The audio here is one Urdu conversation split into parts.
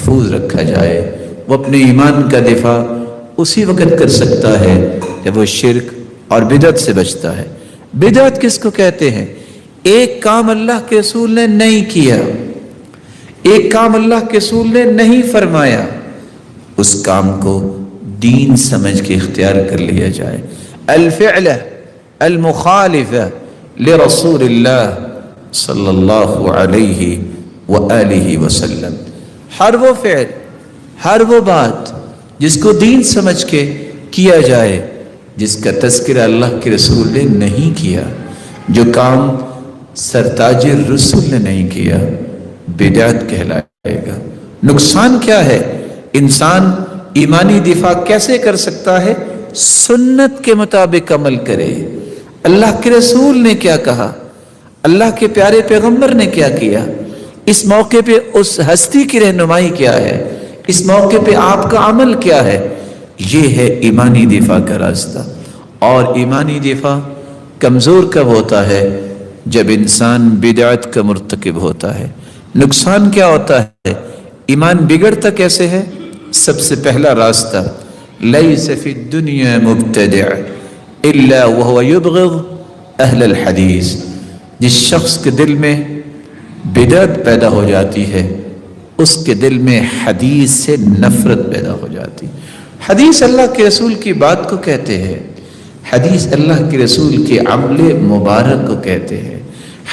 محفوظ رکھا جائے۔ وہ اپنے ایمان کا دفاع اسی وقت کر سکتا ہے جب وہ شرک اور بدعت سے بچتا ہے۔ بدعت کس کو کہتے ہیں؟ ایک کام اللہ کے رسول نے نہیں کیا، ایک کام اللہ کے رسول نے نہیں فرمایا، اس کام کو دین سمجھ کے اختیار کر لیا جائے۔ الفعل المخالف لرسول اللہ صلی اللہ علیہ وآلہ وسلم، ہر وہ فعل، ہر وہ بات جس کو دین سمجھ کے کیا جائے، جس کا تذکرہ اللہ کے رسول نے نہیں کیا، جو کام سرتاج رسول نے نہیں کیا، بدعت کہلائے گا۔ نقصان کیا ہے؟ انسان ایمانی دفاع کیسے کر سکتا ہے؟ سنت کے مطابق عمل کرے۔ اللہ کے رسول نے کیا کہا، اللہ کے پیارے پیغمبر نے کیا کیا، اس موقع پہ اس ہستی کی رہنمائی کیا ہے، اس موقع پہ آپ کا عمل کیا ہے، یہ ہے ایمانی دفاع کا راستہ۔ اور ایمانی دفاع کمزور کب ہوتا ہے؟ جب انسان بدعت کا مرتکب ہوتا ہے۔ نقصان کیا ہوتا ہے؟ ایمان بگڑتا کیسے ہے؟ سب سے پہلا راستہ، لیس فی الدنیا مبتدع الا وهو یبغض اہل الحدیث۔ جس شخص کے دل میں بدعت پیدا ہو جاتی ہے، اس کے دل میں حدیث سے نفرت پیدا ہو جاتی۔ حدیث اللہ کے رسول کی بات کو کہتے ہیں، حدیث اللہ کے رسول کے عمل مبارک کو کہتے ہیں،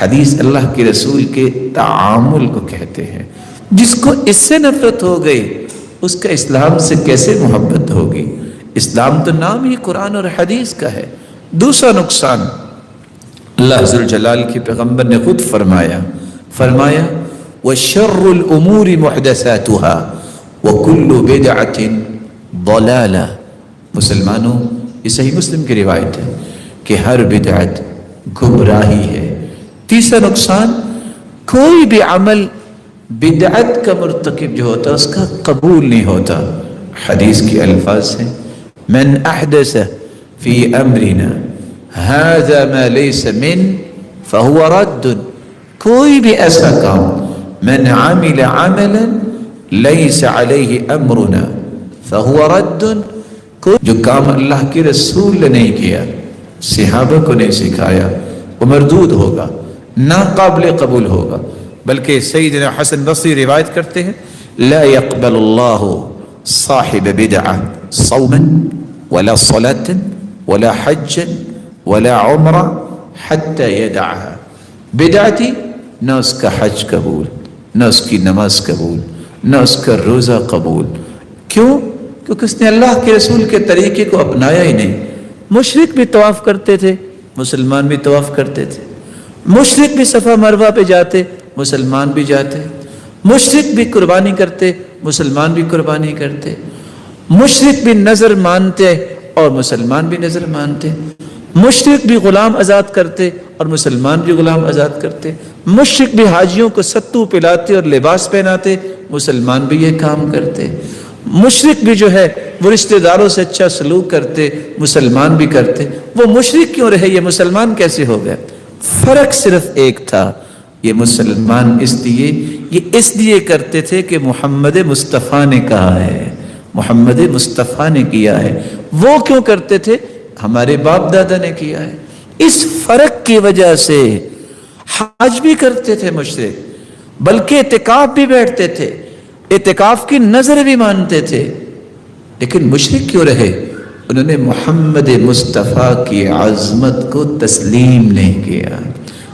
حدیث اللہ کے رسول کے تعامل کو کہتے ہیں۔ جس کو اس سے نفرت ہو گئی، اس کا اسلام سے کیسے محبت ہوگی؟ اسلام تو نام ہی قرآن اور حدیث کا ہے۔ دوسرا نقصان، اللہ ذوالجلال کے پیغمبر نے خود فرمایا وَشَرُّ الْأُمُورِ مُحْدَثَاتُهَا وَكُلُّ بِدْعَةٍ ضَلَالَةٍ۔ مسلمانوں، یہ صحیح مسلم کی روایت ہے کہ ہر بدعت گمراہی ہے۔ تیسرا نقصان، کوئی بھی عمل بدعت کا مرتکب جو ہوتا ہے اس کا قبول نہیں ہوتا۔ حدیث کے الفاظ ہیں، من احدث فی امرنا هذا ما ليس من فهو رد۔ کوئی بھی ایسا کام، من عمل عملا ليس عليه امرنا فهو رد، جو کام اللہ کے رسول نے نہیں کیا، صحابہ کو نہیں سکھایا، وہ مردود ہوگا، ناقابل قبول ہوگا۔ بلکہ سیدنا حسن بصری روایت کرتے ہیں، لا يقبل اللہ صاحب بدعہ صوما ولا صلاة ولا حجا ولا عمرہ حتی یدعها۔ بدعتی نہ اس کا حج قبول، نہ اس کی نماز قبول، نہ اس کا روزہ قبول۔ کیوں؟ کیونکہ اس نے اللہ کے رسول کے طریقے کو اپنایا ہی نہیں۔ مشرک بھی طواف کرتے تھے، مسلمان بھی طواف کرتے تھے، مشرک بھی صفا مروہ پہ جاتے، مسلمان بھی جاتے، مشرک بھی قربانی کرتے، مسلمان بھی قربانی کرتے، مشرک بھی نظر مانتے اور مسلمان بھی نظر مانتے، مشرک بھی غلام آزاد کرتے اور مسلمان بھی غلام آزاد کرتے، مشرک بھی حاجیوں کو ستو پلاتے اور لباس پہناتے، مسلمان بھی یہ کام کرتے، مشرک بھی جو ہے وہ رشتہ داروں سے اچھا سلوک کرتے، مسلمان بھی کرتے۔ وہ مشرک کیوں رہے، یہ مسلمان کیسے ہو گئے؟ فرق صرف ایک تھا، یہ مسلمان اس لیے کرتے تھے کہ محمد مصطفیٰ نے کہا ہے، محمد مصطفیٰ نے کیا ہے۔ وہ کیوں کرتے تھے؟ ہمارے باپ دادا نے کیا ہے۔ اس فرق کی وجہ سے حج بھی کرتے تھے مشرک، بلکہ اعتکاف بھی بیٹھتے تھے، اعتکاف کی نظر بھی مانتے تھے، لیکن مشرک کیوں رہے؟ انہوں نے محمد مصطفیٰ کی عظمت کو تسلیم نہیں کیا۔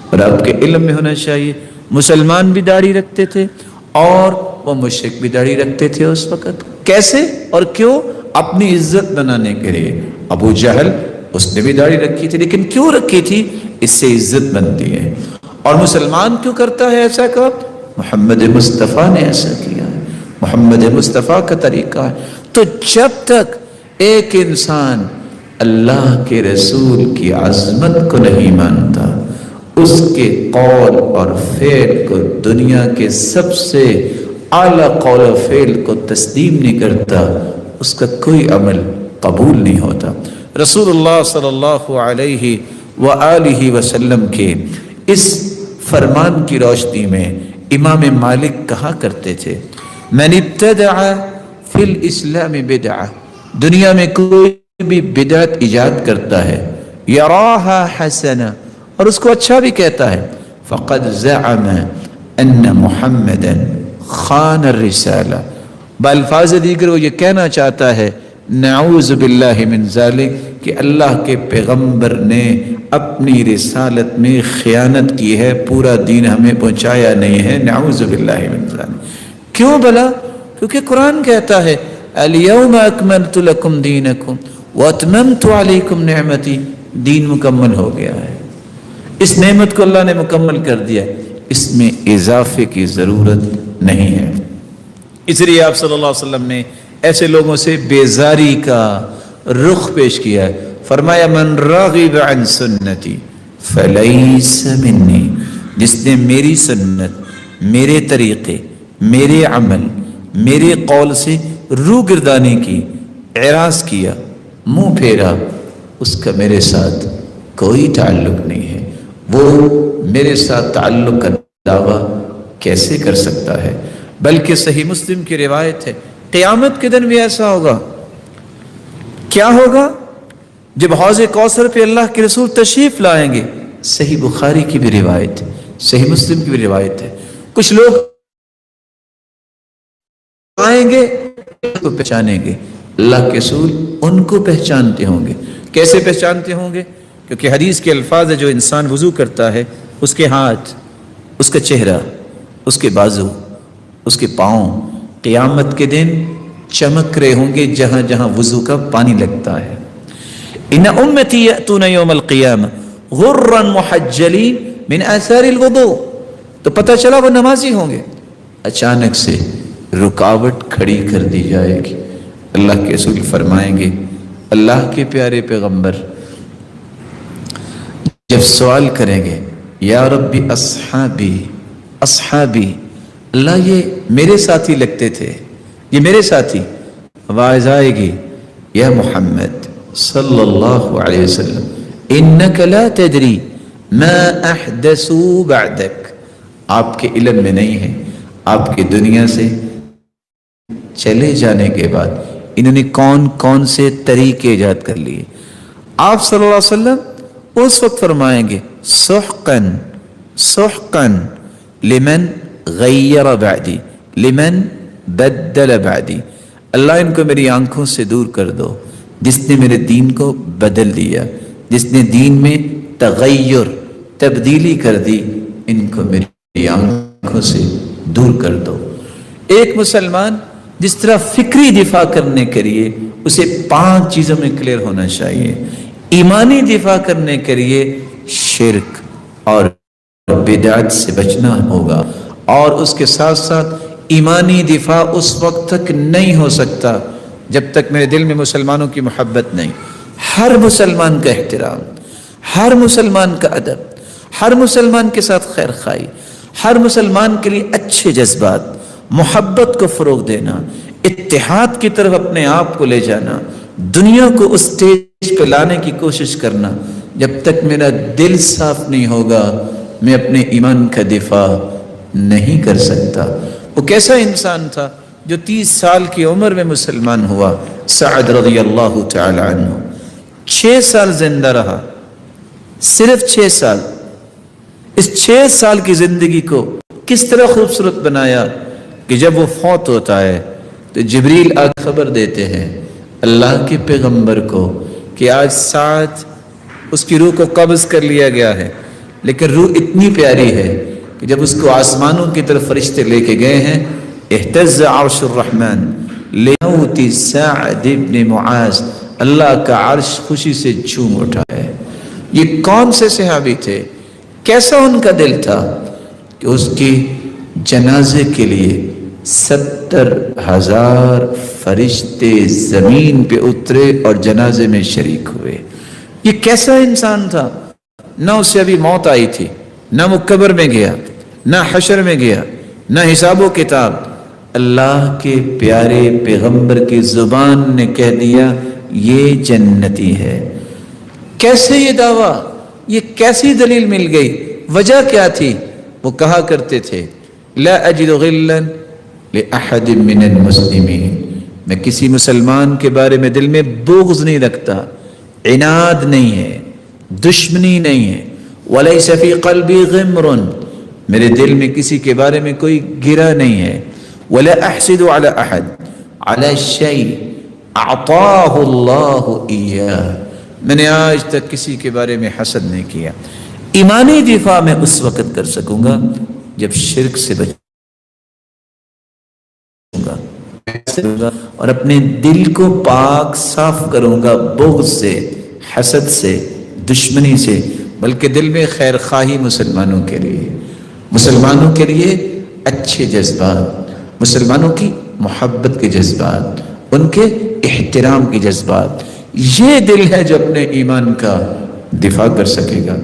اور آپ کے علم میں ہونا چاہیے، مسلمان بھی داڑھی رکھتے تھے اور وہ مشرک بھی داڑھی رکھتے تھے اس وقت۔ کیسے اور کیوں؟ اپنی عزت بنانے کے لیے۔ ابو جہل، اس نے بھی داڑھی رکھی تھی، لیکن کیوں رکھی تھی؟ اس سے عزت بنتی ہے۔ اور مسلمان کیوں کرتا ہے ایسا کام؟ محمد مصطفیٰ نے ایسا کیا ہے، محمد مصطفیٰ کا طریقہ ہے۔ تو جب تک ایک انسان اللہ کے رسول کی عظمت کو نہیں مانتا، اس کے قول اور فعل کو دنیا کے سب سے اعلیٰ قول و فعل کو تسلیم نہیں کرتا، اس کا کوئی عمل قبول نہیں ہوتا۔ رسول اللہ صلی اللہ علیہ وآلہ وسلم کے اس فرمان کی روشنی میں امام مالک کہا کرتے تھے، من ابتدع فی الاسلام بدعہ، دنیا میں کوئی بھی بدعت ایجاد کرتا ہے، یراہا حسنہ، اور اس کو اچھا بھی کہتا ہے، فقد زعم ان محمدا خان الرسالہ، بالفاظ دیگر وہ یہ کہنا چاہتا ہے نعوذ باللہ من ذالک کہ اللہ کے پیغمبر نے اپنی رسالت میں خیانت کی ہے، پورا دین ہمیں پہنچایا نہیں ہے، نعوذ باللہ من ذالک۔ کیوں بھلا؟ کیونکہ قرآن کہتا ہے الیوم اکملت لکم دینکم واتممت علیکم نعمتی، دین مکمل ہو گیا ہے، اس نعمت کو اللہ نے مکمل کر دیا، اس میں اضافے کی ضرورت نہیں ہے۔ اس لیے آپ صلی اللہ علیہ وسلم نے ایسے لوگوں سے بیزاری کا رخ پیش کیا ہے، فرمایا من راغب عن سنتی فلیس منی، جس نے میری سنت، میرے طریقے، میرے عمل، میرے قول سے روح گردانی کی، اعراض کیا، منہ پھیرا، اس کا میرے ساتھ کوئی تعلق نہیں ہے۔ وہ میرے ساتھ تعلق کا دعویٰ کیسے کر سکتا ہے؟ بلکہ صحیح مسلم کی روایت ہے قیامت کے دن بھی ایسا ہوگا۔ کیا ہوگا؟ جب حوض کوثر پہ اللہ کے رسول تشریف لائیں گے، صحیح بخاری کی بھی روایت ہے، صحیح مسلم کی بھی روایت ہے، کچھ لوگ آئیں گے کو پہچانیں گے، اللہ کے رسول ان کو پہچانتے ہوں گے۔ کیسے پہچانتے ہوں گے؟ کیونکہ حدیث کے الفاظ ہے جو انسان وضو کرتا ہے، اس کے ہاتھ، اس کا چہرہ، اس کے بازو، اس کے پاؤں قیامت کے دن چمک رہے ہوں گے جہاں جہاں وضو کا پانی لگتا ہے۔ ان امتی یاتون یوم القیامہ غرا محجلین من آثار الوضوء، تو پتہ چلا وہ نمازی ہوں گے، اچانک سے رکاوٹ کھڑی کر دی جائے گی۔ اللہ کے رسول فرمائیں گے اللہ کے پیارے پیغمبر جب سوال کریں گے یا ربی اصحابی اصحابی، اللہ یہ میرے ساتھی لگتے تھے، یہ میرے ساتھی، آواز آئے گی یا محمد صلی اللہ علیہ وسلم انک لا تدری ما احدثوا بعدک، آپ کے علم میں نہیں ہے آپ کی دنیا سے چلے جانے کے بعد انہوں نے کون کون سے طریقے ایجاد کر لیے۔ آپ صلی اللہ علیہ وسلم اس وقت فرمائیں گے سحقاً سحقاً لمن غیر بعدی لمن بدل بعدی، اللہ ان کو میری آنکھوں سے دور کر دو جس نے میرے دین کو بدل دیا، جس نے دین میں تغیر تبدیلی کر دی، ان کو میری آنکھوں سے دور کر دو۔ ایک مسلمان جس طرح فکری دفاع کرنے کے لیے اسے 5 چیزوں میں کلیئر ہونا چاہیے، ایمانی دفاع کرنے کے لیے شرک اور بدعت سے بچنا ہوگا، اور اس کے ساتھ ساتھ ایمانی دفاع اس وقت تک نہیں ہو سکتا جب تک میرے دل میں مسلمانوں کی محبت نہیں، ہر مسلمان کا احترام، ہر مسلمان کا ادب، ہر مسلمان کے ساتھ خیر خواہی، ہر مسلمان کے لیے اچھے جذبات، محبت کو فروغ دینا، اتحاد کی طرف اپنے آپ کو لے جانا، دنیا کو اس سٹیج پہ لانے کی کوشش کرنا۔ جب تک میرا دل صاف نہیں ہوگا میں اپنے ایمان کا دفاع نہیں کر سکتا۔ وہ کیسا انسان تھا جو 30 سال کی عمر میں مسلمان ہوا؟ سعد رضی اللہ تعالی عنہ 6 سال زندہ رہا، صرف 6 سال۔ اس 6 سال کی زندگی کو کس طرح خوبصورت بنایا کہ جب وہ فوت ہوتا ہے تو جبریل آ خبر دیتے ہیں اللہ کے پیغمبر کو کہ آج سعد اس کی روح کو قبض کر لیا گیا ہے، لیکن روح اتنی پیاری ہے کہ جب اس کو آسمانوں کی طرف فرشتے لے کے گئے ہیں، اہتز عرش الرحمن لموت سعد بن معاذ، اللہ کا عرش خوشی سے جھوم اٹھا ہے۔ یہ کون سے صحابی تھے؟ کیسا ان کا دل تھا کہ اس کی جنازے کے لیے 70,000 فرشتے زمین پہ اترے اور جنازے میں شریک ہوئے۔ یہ کیسا انسان تھا؟ نہ اسے ابھی موت آئی تھی، نہ وہ قبر میں گیا، نہ حشر میں گیا، نہ حساب و کتاب، اللہ کے پیارے پیغمبر کی زبان نے کہہ دیا یہ جنتی ہے۔ کیسے یہ دعویٰ، یہ کیسی دلیل مل گئی؟ وجہ کیا تھی؟ وہ کہا کرتے تھے لا اجد غلا لأحد من المسلمین، میں کسی مسلمان کے بارے میں دل میں بغض نہیں رکھتا، عناد نہیں ہے، دشمنی نہیں ہے، ولیس فی قلبی غمر، میرے دل میں کسی کے بارے میں کوئی گرہ نہیں ہے، ولا احسد علی احد علی شیء اعطاہ اللہ ایاہ، میں نے آج تک کسی کے بارے میں حسد نہیں کیا۔ ایمانی دفاع میں اس وقت کر سکوں گا جب شرک سے بچوں گا اور اپنے دل کو پاک صاف کروں گا بغض سے، حسد سے، دشمنی سے، بلکہ دل میں خیر خواہی مسلمانوں کے لیے، مسلمانوں کے لیے اچھے جذبات، مسلمانوں کی محبت کے جذبات، ان کے احترام کے جذبات، یہ دل ہے جو اپنے ایمان کا دفاع کر سکے گا۔